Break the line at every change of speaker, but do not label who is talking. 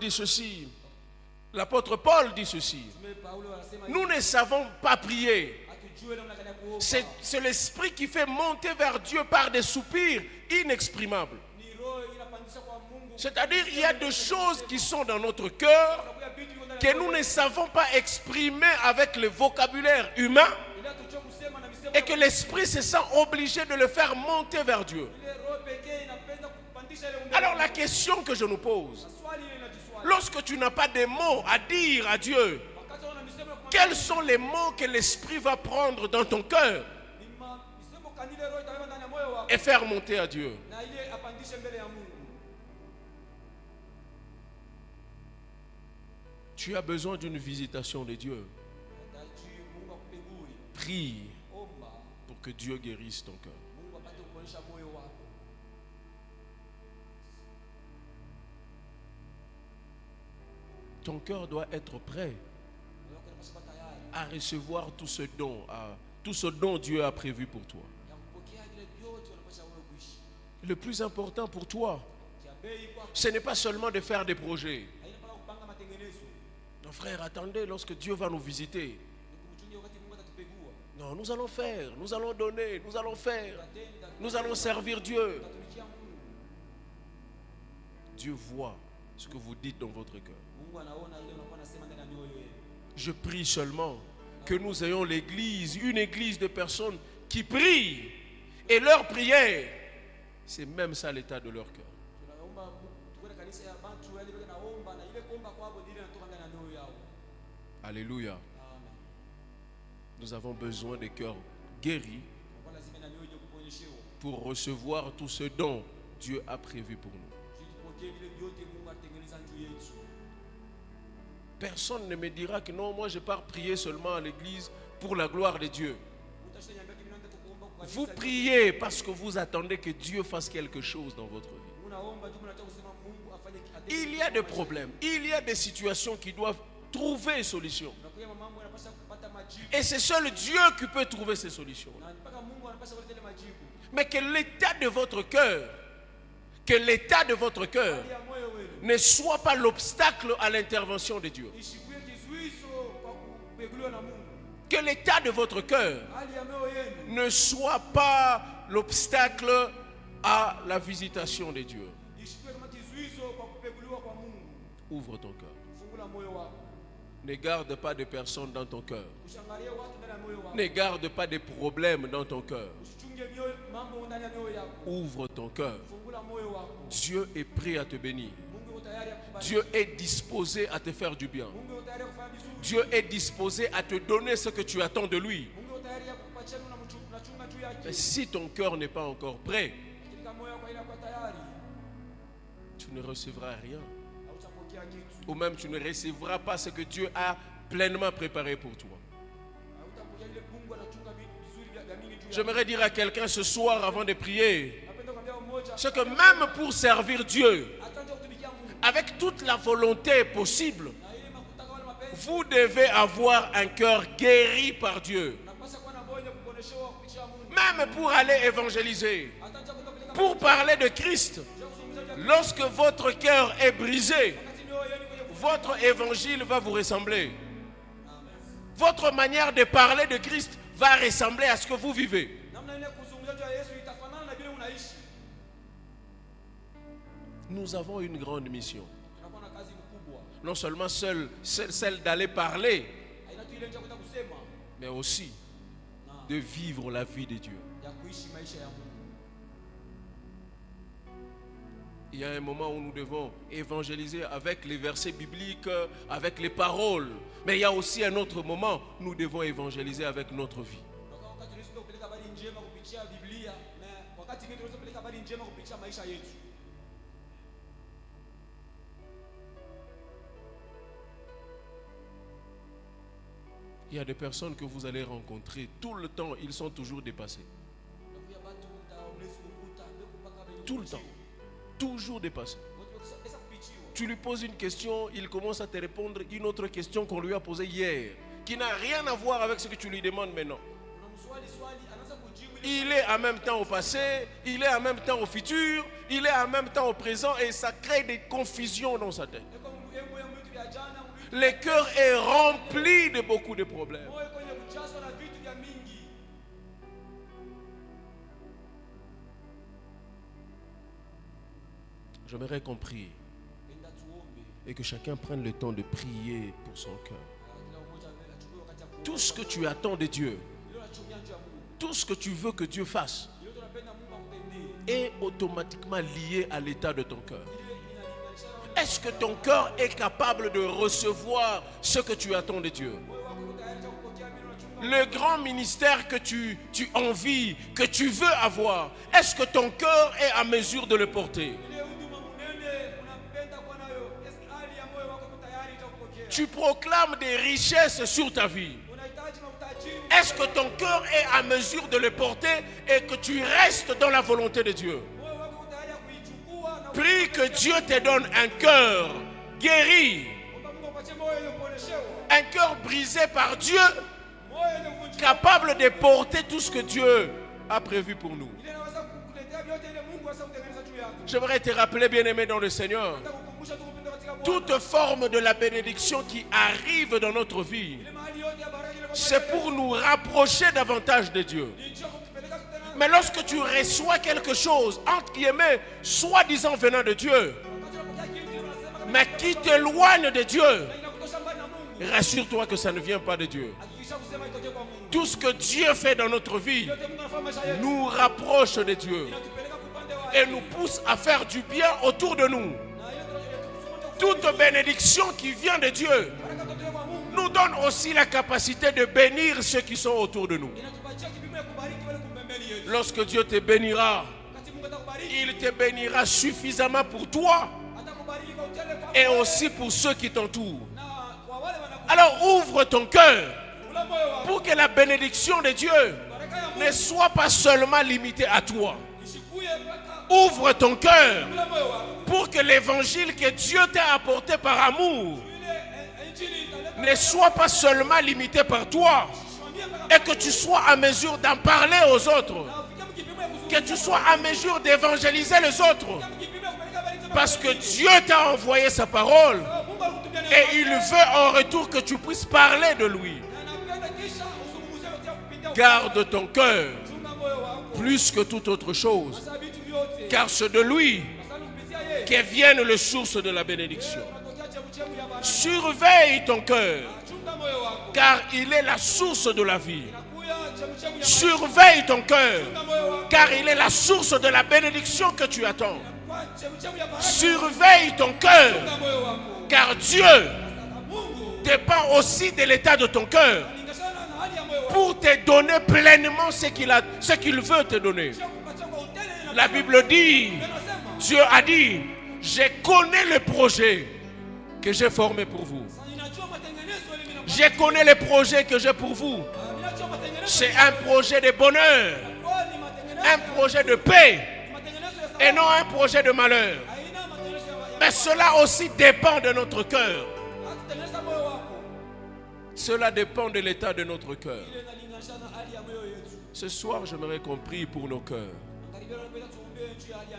dit ceci. L'apôtre Paul dit ceci. Nous ne savons pas prier. C'est l'esprit qui fait monter vers Dieu par des soupirs inexprimables. C'est-à-dire, il y a des choses qui sont dans notre cœur que nous ne savons pas exprimer avec le vocabulaire humain et que l'esprit se sent obligé de le faire monter vers Dieu. Alors la question que je nous pose, lorsque tu n'as pas de mots à dire à Dieu, quels sont les mots que l'esprit va prendre dans ton cœur et faire monter à Dieu? Tu as besoin d'une visitation de Dieu. Prie pour que Dieu guérisse ton cœur. Ton cœur doit être prêt à recevoir tout ce dont Dieu a prévu pour toi. Le plus important pour toi, ce n'est pas seulement de faire des projets. Non, frère, attendez, lorsque Dieu va nous visiter. Non, nous allons faire, nous allons donner, nous allons faire, nous allons servir Dieu. Dieu voit ce que vous dites dans votre cœur. Je prie seulement que nous ayons l'église, une église de personnes qui prient. Et leur prière, c'est même ça l'état de leur cœur. Alléluia. Nous avons besoin de cœurs guéris pour recevoir tout ce dont Dieu a prévu pour nous. Personne ne me dira que non, moi je pars prier seulement à l'église pour la gloire de Dieu. Vous priez parce que vous attendez que Dieu fasse quelque chose dans votre vie. Il y a des problèmes, il y a des situations qui doivent trouver une solution. Et c'est seul Dieu qui peut trouver ces solutions. Mais que l'état de votre cœur, ne soit pas l'obstacle à l'intervention de Dieu. Que l'état de votre cœur ne soit pas l'obstacle à la visitation de Dieu. Ouvre ton cœur. Ne garde pas de personnes dans ton cœur. Ne garde pas de problèmes dans ton cœur. Ouvre ton cœur. Dieu est prêt à te bénir. Dieu est disposé à te faire du bien. Dieu est disposé à te donner ce que tu attends de lui. Mais si ton cœur n'est pas encore prêt, tu ne recevras rien. Ou même tu ne recevras pas ce que Dieu a pleinement préparé pour toi. J'aimerais dire à quelqu'un ce soir avant de prier, c'est que même pour servir Dieu, avec toute la volonté possible, vous devez avoir un cœur guéri par Dieu. Même pour aller évangéliser, pour parler de Christ, lorsque votre cœur est brisé, votre évangile va vous ressembler. Votre manière de parler de Christ va ressembler à ce que vous vivez. Nous avons une grande mission. Non seulement celle d'aller parler, mais aussi de vivre la vie de Dieu. Il y a un moment où nous devons évangéliser avec les versets bibliques, avec les paroles. Mais il y a aussi un autre moment où nous devons évangéliser avec notre vie. Il y a des personnes que vous allez rencontrer, tout le temps, ils sont toujours dépassés. Tout le temps. Toujours dépassés. Tu lui poses une question, il commence à te répondre une autre question qu'on lui a posée hier, qui n'a rien à voir avec ce que tu lui demandes maintenant. Il est en même temps au passé, il est en même temps au futur, il est en même temps au présent et ça crée des confusions dans sa tête. Le cœur est rempli de beaucoup de problèmes. J'aimerais compris et que chacun prenne le temps de prier pour son cœur. Tout ce que tu attends de Dieu, tout ce que tu veux que Dieu fasse, est automatiquement lié à l'état de ton cœur. Est-ce que ton cœur est capable de recevoir ce que tu attends de Dieu? Le grand ministère que tu envies, que tu veux avoir, est-ce que ton cœur est à mesure de le porter? Tu proclames des richesses sur ta vie. Est-ce que ton cœur est à mesure de le porter et que tu restes dans la volonté de Dieu? Prie que Dieu te donne un cœur guéri, un cœur brisé par Dieu, capable de porter tout ce que Dieu a prévu pour nous. J'aimerais te rappeler, bien-aimé dans le Seigneur, toute forme de la bénédiction qui arrive dans notre vie, c'est pour nous rapprocher davantage de Dieu. Mais lorsque tu reçois quelque chose, entre guillemets, soi-disant venant de Dieu, mais qui t'éloigne de Dieu, rassure-toi que ça ne vient pas de Dieu. Tout ce que Dieu fait dans notre vie nous rapproche de Dieu et nous pousse à faire du bien autour de nous. Toute bénédiction qui vient de Dieu nous donne aussi la capacité de bénir ceux qui sont autour de nous. Lorsque Dieu te bénira, il te bénira suffisamment pour toi et aussi pour ceux qui t'entourent. Alors ouvre ton cœur pour que la bénédiction de Dieu ne soit pas seulement limitée à toi. Ouvre ton cœur pour que l'évangile que Dieu t'a apporté par amour ne soit pas seulement limité par toi et que tu sois à mesure d'en parler aux autres, que tu sois à mesure d'évangéliser les autres, parce que Dieu t'a envoyé sa parole et il veut en retour que tu puisses parler de lui. Garde ton cœur plus que toute autre chose, car c'est de lui que viennent les sources de la bénédiction. Surveille ton cœur, car il est la source de la vie. Surveille ton cœur, car il est la source de la bénédiction que tu attends. Surveille ton cœur, car Dieu dépend aussi de l'état de ton cœur pour te donner pleinement ce qu'il veut te donner. La Bible dit, Dieu a dit, je connais le projet que j'ai formé pour vous. Je connais les projets que j'ai pour vous. C'est un projet de bonheur, un projet de paix et non un projet de malheur. Mais cela aussi dépend de notre cœur. Cela dépend de l'état de notre cœur. Ce soir, j'aimerais qu'on prie pour nos cœurs.